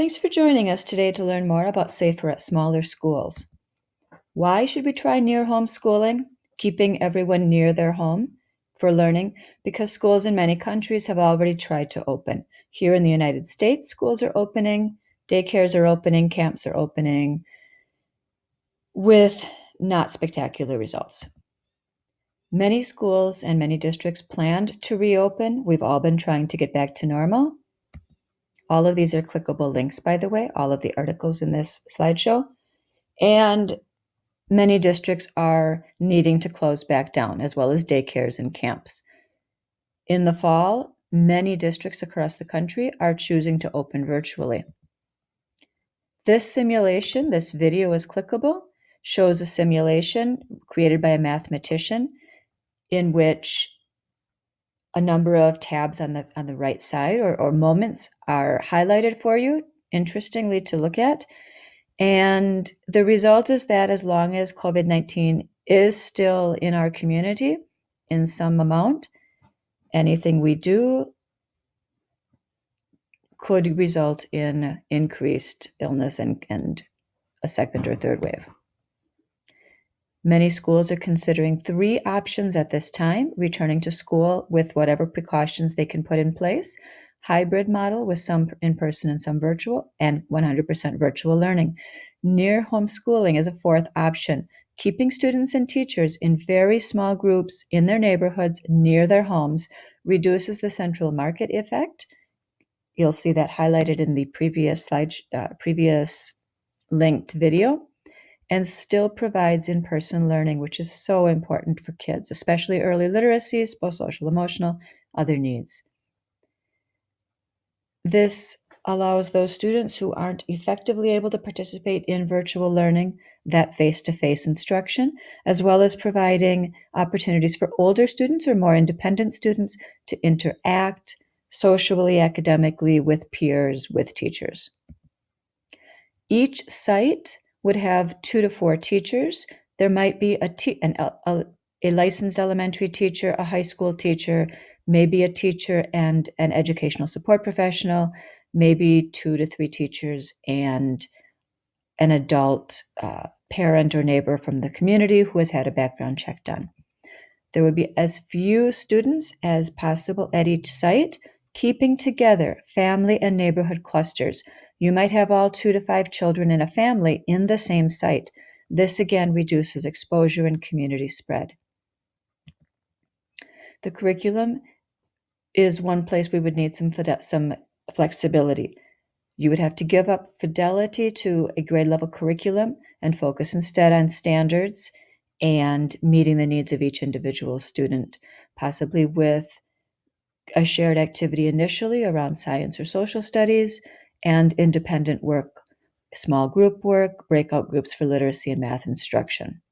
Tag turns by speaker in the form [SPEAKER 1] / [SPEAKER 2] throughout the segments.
[SPEAKER 1] Thanks for joining us today to learn more about safer at smaller schools. Why should we try near homeschooling, keeping everyone near their home for learning? Because schools in many countries have already tried to open. Here in the United States, schools are opening, daycares are opening, camps are opening, with not spectacular results. Many schools and many districts planned to reopen. We've all been trying to get back to normal. All of these are clickable links, by the way, all of the articles in this slideshow. And many districts are needing to close back down, as well as daycares and camps. In the fall, many districts across the country are choosing to open virtually. This simulation, this video is clickable, shows a simulation created by a mathematician in which a number of tabs on the right side or moments are highlighted for you, interestingly to look at. And the result is that as long as COVID-19 is still in our community in some amount, anything we do could result in increased illness and a second or third wave. Many schools are considering 3 options at this time: returning to school with whatever precautions they can put in place, hybrid model with some in-person and some virtual, and 100% virtual learning. Near homeschooling is a 4th option, keeping students and teachers in very small groups in their neighborhoods near their homes reduces the central market effect. You'll see that highlighted in the previous slide, previous linked video, and still provides in-person learning, which is so important for kids, especially early literacies, both social, emotional, other needs. This allows those students who aren't effectively able to participate in virtual learning that face-to-face instruction, as well as providing opportunities for older students or more independent students to interact socially, academically, with peers, with teachers. Each site would have 2 to 4 teachers. There might be a licensed elementary teacher, a high school teacher, maybe a teacher and an educational support professional, maybe 2 to 3 teachers and an adult parent or neighbor from the community who has had a background check done. There would be as few students as possible at each site, keeping together family and neighborhood clusters. You might have all 2 to 5 children in a family in the same site. This again reduces exposure and community spread. The curriculum is one place we would need some flexibility. You would have to give up fidelity to a grade level curriculum and focus instead on standards and meeting the needs of each individual student, possibly with a shared activity initially around science or social studies, and independent work, small group work, breakout groups for literacy and math instruction.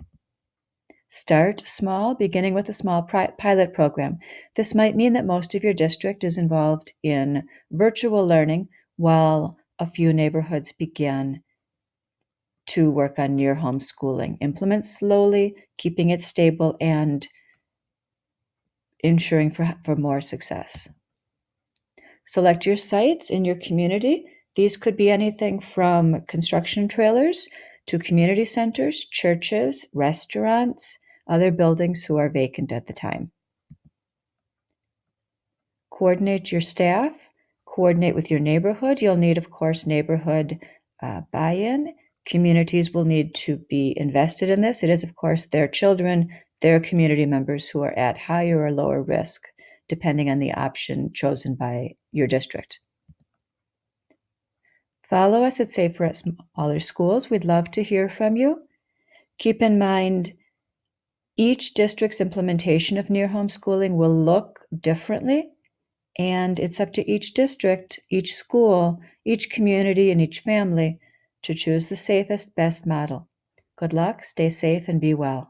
[SPEAKER 1] Start small, beginning with a small pilot program. This might mean that most of your district is involved in virtual learning while a few neighborhoods begin to work on near homeschooling. Implement slowly, keeping it stable and ensuring for more success. Select your sites in your community. These could be anything from construction trailers to community centers, churches, restaurants, other buildings who are vacant at the time. Coordinate your staff, coordinate with your neighborhood. You'll need, of course, neighborhood buy-in. Communities will need to be invested in this. It is, of course, their children, their community members who are at higher or lower risk, depending on the option chosen by your district. Follow us at Safer at Smaller Schools. We'd love to hear from you. Keep in mind, each district's implementation of near homeschooling will look differently, and it's up to each district, each school, each community, and each family to choose the safest, best model. Good luck, stay safe, and be well.